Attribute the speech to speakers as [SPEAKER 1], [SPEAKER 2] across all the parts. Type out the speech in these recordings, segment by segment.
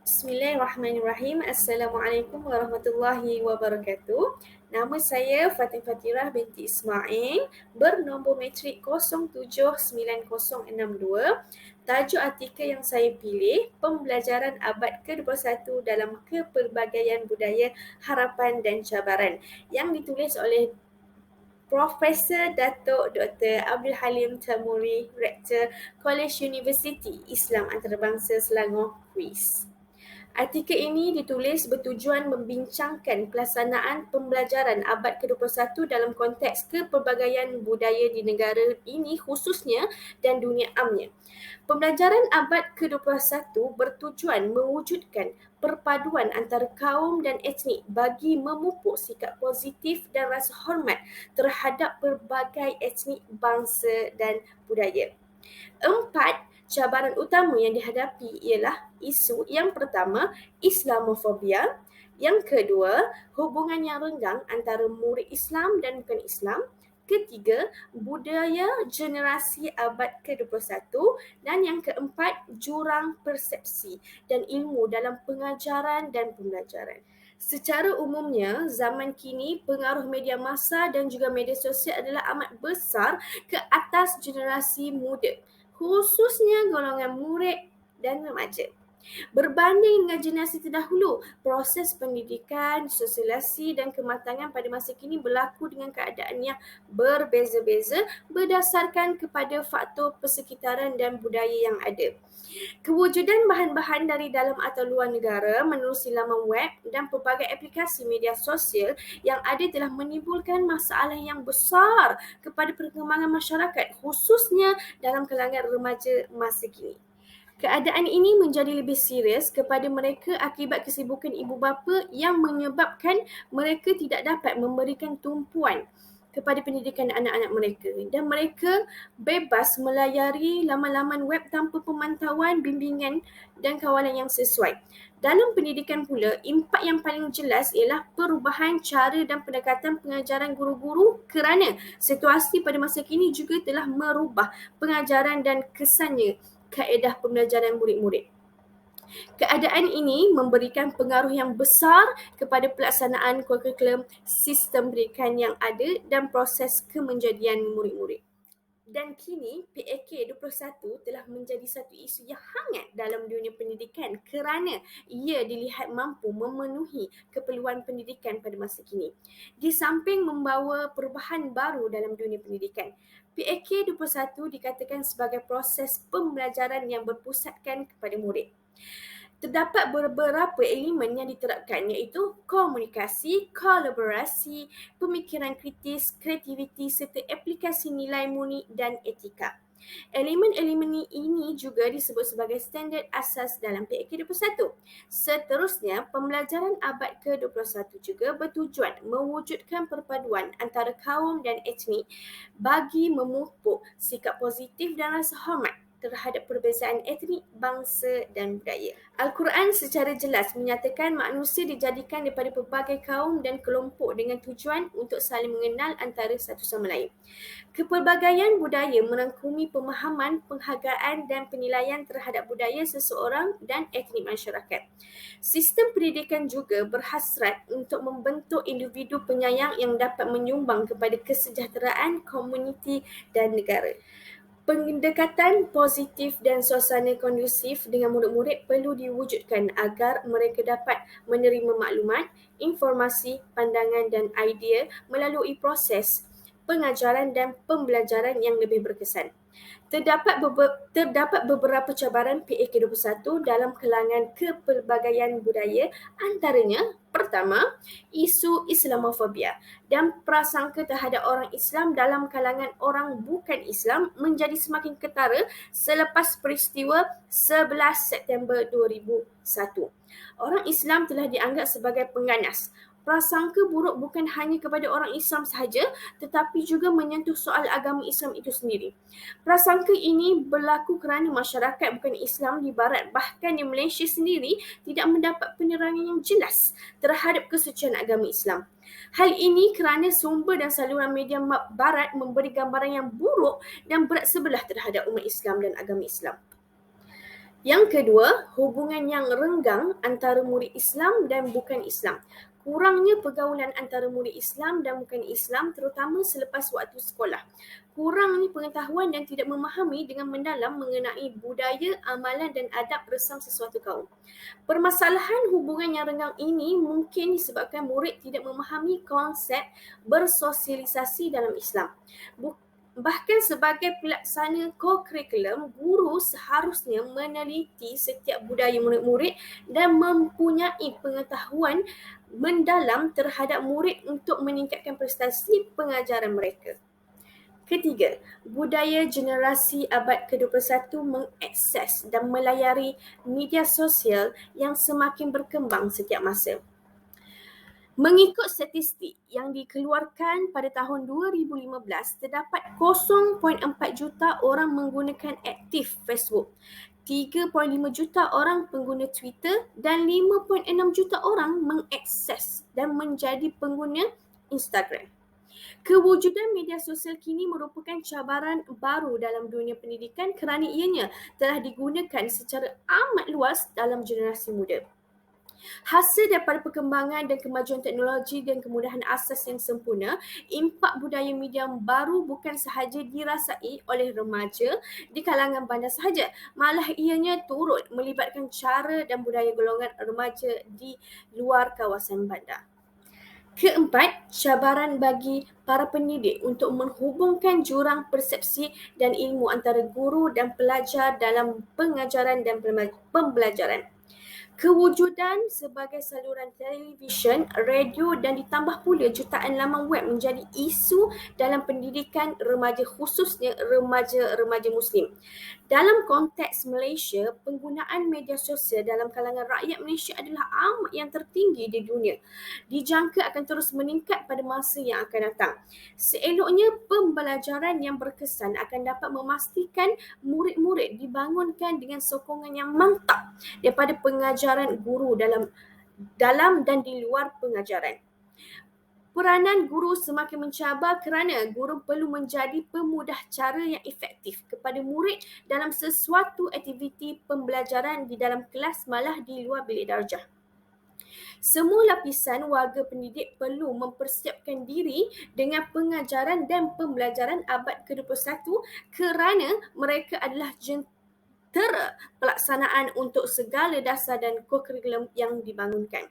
[SPEAKER 1] Bismillahirrahmanirrahim. Assalamualaikum warahmatullahi wabarakatuh. Nama saya Fatin Fatirah binti Ismail, bernombor matrik 079062. Tajuk artikel yang saya pilih, Pembelajaran Abad ke-21 dalam Kepelbagaian Budaya, Harapan dan Cabaran, yang ditulis oleh Profesor Datuk Dr. Abdul Halim Tamuri, Rektor College Universiti Islam Antarabangsa Selangor, Kuis. Artikel ini ditulis bertujuan membincangkan pelaksanaan pembelajaran abad ke-21 dalam konteks kepelbagaian budaya di negara ini khususnya dan dunia amnya. Pembelajaran abad ke-21 bertujuan mewujudkan perpaduan antara kaum dan etnik bagi memupuk sikap positif dan rasa hormat terhadap pelbagai etnik, bangsa dan budaya. 4. Cabaran utama yang dihadapi ialah isu yang pertama, Islamofobia. Yang kedua, hubungan yang renggang antara murid Islam dan bukan Islam. Ketiga, budaya generasi abad ke-21. Dan yang keempat, jurang persepsi dan ilmu dalam pengajaran dan pembelajaran. Secara umumnya, zaman kini pengaruh media massa dan juga media sosial adalah amat besar ke atas generasi muda, khususnya golongan murid dan remaja. Berbanding dengan generasi terdahulu, proses pendidikan, sosialisasi dan kematangan pada masa kini berlaku dengan keadaan yang berbeza-beza berdasarkan kepada faktor persekitaran dan budaya yang ada. Kewujudan bahan-bahan dari dalam atau luar negara menerusi laman web dan pelbagai aplikasi media sosial yang ada telah menimbulkan masalah yang besar kepada perkembangan masyarakat, khususnya dalam kalangan remaja masa kini. Keadaan ini menjadi lebih serius kepada mereka akibat kesibukan ibu bapa yang menyebabkan mereka tidak dapat memberikan tumpuan kepada pendidikan anak-anak mereka dan mereka bebas melayari laman-laman web tanpa pemantauan, bimbingan dan kawalan yang sesuai. Dalam pendidikan pula, impak yang paling jelas ialah perubahan cara dan pendekatan pengajaran guru-guru kerana situasi pada masa kini juga telah merubah pengajaran dan kesannya kaedah pembelajaran murid-murid. Keadaan ini memberikan pengaruh yang besar kepada pelaksanaan kurikulum sistem pendidikan yang ada dan proses kemenjadian murid-murid. Dan kini PAK 21 telah menjadi satu isu yang hangat dalam dunia pendidikan kerana ia dilihat mampu memenuhi keperluan pendidikan pada masa kini. Di samping membawa perubahan baru dalam dunia pendidikan, PAK 21 dikatakan sebagai proses pembelajaran yang berpusatkan kepada murid. Terdapat beberapa elemen yang diterapkan iaitu komunikasi, kolaborasi, pemikiran kritis, kreativiti serta aplikasi nilai murni dan etika. Elemen-elemen ini juga disebut sebagai standard asas dalam PAK 21. Seterusnya, pembelajaran abad ke-21 juga bertujuan mewujudkan perpaduan antara kaum dan etnik bagi memupuk sikap positif dan rasa hormat terhadap perbezaan etnik, bangsa dan budaya. Al-Quran secara jelas menyatakan manusia dijadikan daripada pelbagai kaum dan kelompok dengan tujuan untuk saling mengenal antara satu sama lain. Kepelbagaian budaya merangkumi pemahaman, penghargaan dan penilaian terhadap budaya seseorang dan etnik masyarakat. Sistem pendidikan juga berhasrat untuk membentuk individu penyayang yang dapat menyumbang kepada kesejahteraan komuniti dan negara. Pendekatan positif dan suasana kondusif dengan murid-murid perlu diwujudkan agar mereka dapat menerima maklumat, informasi, pandangan dan idea melalui proses pengajaran dan pembelajaran yang lebih berkesan. Terdapat beberapa cabaran PAK 21 dalam kalangan kepelbagaian budaya, antaranya pertama, isu Islamofobia dan prasangka terhadap orang Islam dalam kalangan orang bukan Islam menjadi semakin ketara selepas peristiwa 11 September 2001. Orang Islam telah dianggap sebagai pengganas. Prasangka buruk bukan hanya kepada orang Islam sahaja tetapi juga menyentuh soal agama Islam itu sendiri. Prasangka ini berlaku kerana masyarakat bukan Islam di Barat bahkan di Malaysia sendiri tidak mendapat penerangan yang jelas terhadap kesucian agama Islam. Hal ini kerana sumber dan saluran media Barat memberi gambaran yang buruk dan berat sebelah terhadap umat Islam dan agama Islam. Yang kedua, hubungan yang renggang antara murid Islam dan bukan Islam. Kurangnya pergaulan antara murid Islam dan bukan Islam, terutama selepas waktu sekolah. Kurangnya pengetahuan dan tidak memahami dengan mendalam mengenai budaya, amalan dan adab resam sesuatu kaum. Permasalahan hubungan yang renggang ini mungkin disebabkan murid tidak memahami konsep bersosialisasi dalam Islam. Bahkan sebagai pelaksana co-curriculum, guru seharusnya meneliti setiap budaya murid-murid dan mempunyai pengetahuan mendalam terhadap murid untuk meningkatkan prestasi pengajaran mereka. Ketiga, budaya generasi abad ke-21 mengakses dan melayari media sosial yang semakin berkembang setiap masa. Mengikut statistik yang dikeluarkan pada tahun 2015, terdapat 0.4 juta orang menggunakan aktif Facebook, 3.5 juta orang pengguna Twitter dan 5.6 juta orang mengakses dan menjadi pengguna Instagram. Kewujudan media sosial kini merupakan cabaran baru dalam dunia pendidikan kerana ianya telah digunakan secara amat luas dalam generasi muda. Hasil daripada perkembangan dan kemajuan teknologi dan kemudahan asas yang sempurna, impak budaya media baru bukan sahaja dirasai oleh remaja di kalangan bandar sahaja, malah ianya turut melibatkan cara dan budaya golongan remaja di luar kawasan bandar. Keempat, cabaran bagi para pendidik untuk menghubungkan jurang persepsi dan ilmu antara guru dan pelajar dalam pengajaran dan pembelajaran. Kewujudan sebagai saluran televisyen, radio dan ditambah pula jutaan laman web menjadi isu dalam pendidikan remaja, khususnya remaja-remaja Muslim. Dalam konteks Malaysia, penggunaan media sosial dalam kalangan rakyat Malaysia adalah amat yang tertinggi di dunia. Dijangka akan terus meningkat pada masa yang akan datang. Seeloknya, pembelajaran yang berkesan akan dapat memastikan murid-murid dibangunkan dengan sokongan yang mantap daripada pengajaran guru dalam dan di luar pengajaran. Peranan guru semakin mencabar kerana guru perlu menjadi pemudah cara yang efektif kepada murid dalam sesuatu aktiviti pembelajaran di dalam kelas malah di luar bilik darjah. Semua lapisan warga pendidik perlu mempersiapkan diri dengan pengajaran dan pembelajaran abad ke-21 kerana mereka adalah jentera pelaksanaan untuk segala dasar dan co-curriculum yang dibangunkan.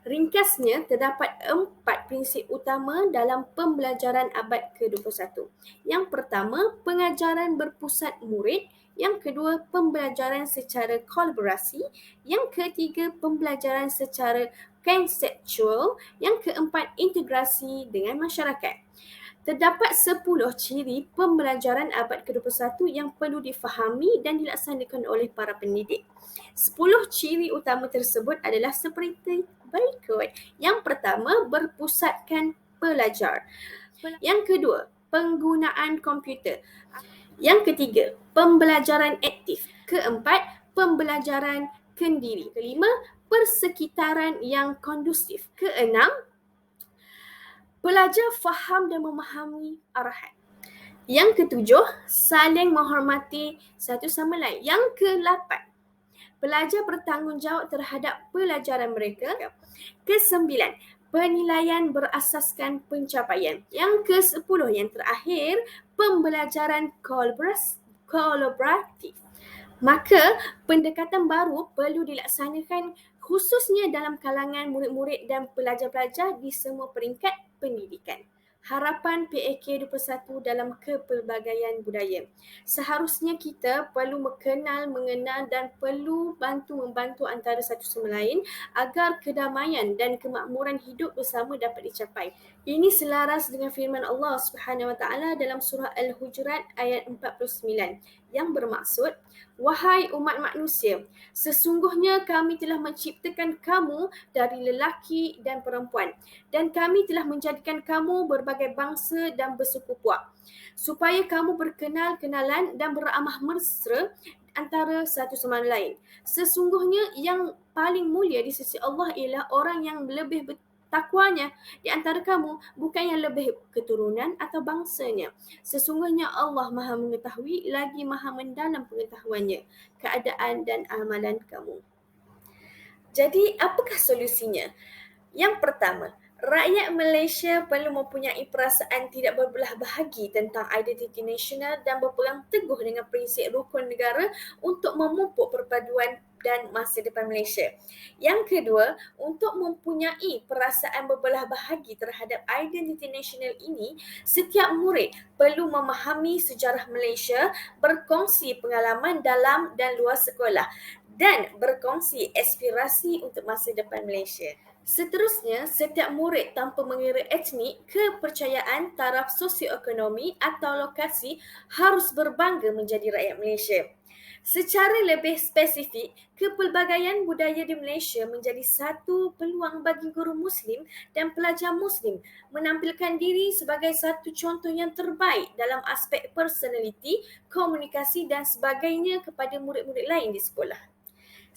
[SPEAKER 1] Ringkasnya, terdapat 4 prinsip utama dalam pembelajaran abad ke-21. Yang pertama, pengajaran berpusat murid. Yang kedua, pembelajaran secara kolaborasi. Yang ketiga, pembelajaran secara konseptual. Yang keempat, integrasi dengan masyarakat. Terdapat 10 ciri pembelajaran abad ke-21 yang perlu difahami dan dilaksanakan oleh para pendidik. 10 ciri utama tersebut adalah seperti berikut. Yang pertama, berpusatkan pelajar. Yang kedua, penggunaan komputer. Yang ketiga, pembelajaran aktif. Keempat, pembelajaran kendiri. Kelima, persekitaran yang kondusif. Keenam, pelajar faham dan memahami arahan. Yang ketujuh, saling menghormati satu sama lain. Yang ke-8, pelajar bertanggungjawab terhadap pelajaran mereka. Ke-9, penilaian berasaskan pencapaian. Yang ke-10, yang terakhir, pembelajaran kolaboratif. Maka, pendekatan baru perlu dilaksanakan khususnya dalam kalangan murid-murid dan pelajar-pelajar di semua peringkat pendidikan. Harapan PAK21 dalam kepelbagaian budaya. Seharusnya kita perlu mengenal dan perlu membantu antara satu sama lain agar kedamaian dan kemakmuran hidup bersama dapat dicapai. Ini selaras dengan firman Allah Subhanahu Wa Taala dalam surah Al-Hujurat ayat 49 yang bermaksud, wahai umat manusia, sesungguhnya kami telah menciptakan kamu dari lelaki dan perempuan dan kami telah menjadikan kamu berbagai bangsa dan bersuku puak supaya kamu berkenal-kenalan dan beramah mesra antara satu sama lain. Sesungguhnya yang paling mulia di sisi Allah ialah orang yang lebih takwanya di antara kamu bukan yang lebih keturunan atau bangsanya. Sesungguhnya Allah Maha mengetahui lagi Maha mendalam pengetahuannya, keadaan dan amalan kamu. Jadi, apakah solusinya? Yang pertama, rakyat Malaysia perlu mempunyai perasaan tidak berbelah bahagi tentang identiti nasional dan berpegang teguh dengan prinsip rukun negara untuk memupuk perpaduan dan masa depan Malaysia. Yang kedua, untuk mempunyai perasaan berbelah bahagi terhadap identiti nasional ini, setiap murid perlu memahami sejarah Malaysia, berkongsi pengalaman dalam dan luar sekolah dan berkongsi aspirasi untuk masa depan Malaysia. Seterusnya, setiap murid tanpa mengira etnik, kepercayaan, taraf sosioekonomi atau lokasi harus berbangga menjadi rakyat Malaysia. Secara lebih spesifik, kepelbagaian budaya di Malaysia menjadi satu peluang bagi guru Muslim dan pelajar Muslim menampilkan diri sebagai satu contoh yang terbaik dalam aspek personaliti, komunikasi dan sebagainya kepada murid-murid lain di sekolah.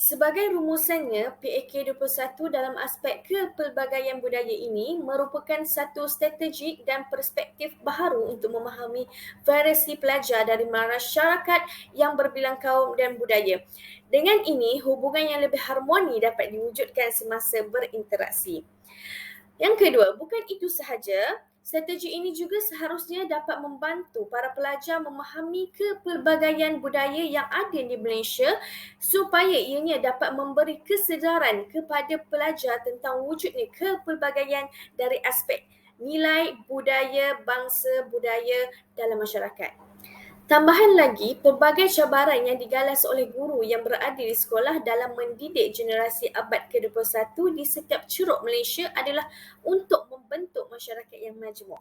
[SPEAKER 1] Sebagai rumusannya, PAK 21 dalam aspek kepelbagaian budaya ini merupakan satu strategi dan perspektif baharu untuk memahami variasi pelajar dari masyarakat yang berbilang kaum dan budaya. Dengan ini, hubungan yang lebih harmoni dapat diwujudkan semasa berinteraksi. Yang kedua, bukan itu sahaja, strategi ini juga seharusnya dapat membantu para pelajar memahami kepelbagaian budaya yang ada di Malaysia supaya ianya dapat memberi kesedaran kepada pelajar tentang wujudnya kepelbagaian dari aspek nilai budaya, bangsa, budaya dalam masyarakat. Tambahan lagi, pelbagai cabaran yang digalas oleh guru yang berada di sekolah dalam mendidik generasi abad ke-21 di setiap ceruk Malaysia adalah untuk membentuk masyarakat yang majmuk.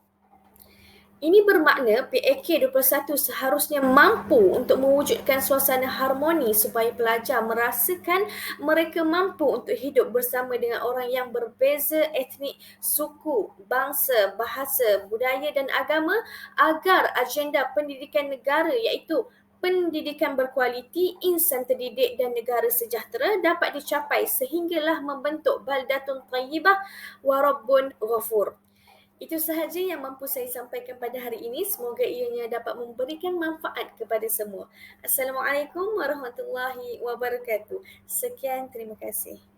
[SPEAKER 1] Ini bermakna PAK 21 seharusnya mampu untuk mewujudkan suasana harmoni supaya pelajar merasakan mereka mampu untuk hidup bersama dengan orang yang berbeza etnik, suku, bangsa, bahasa, budaya dan agama agar agenda pendidikan negara iaitu pendidikan berkualiti, insan terdidik dan negara sejahtera dapat dicapai sehinggalah membentuk baldatun tayyibah wa rabbun ghafur. Itu sahaja yang mampu saya sampaikan pada hari ini. Semoga ianya dapat memberikan manfaat kepada semua. Assalamualaikum warahmatullahi wabarakatuh. Sekian, terima kasih.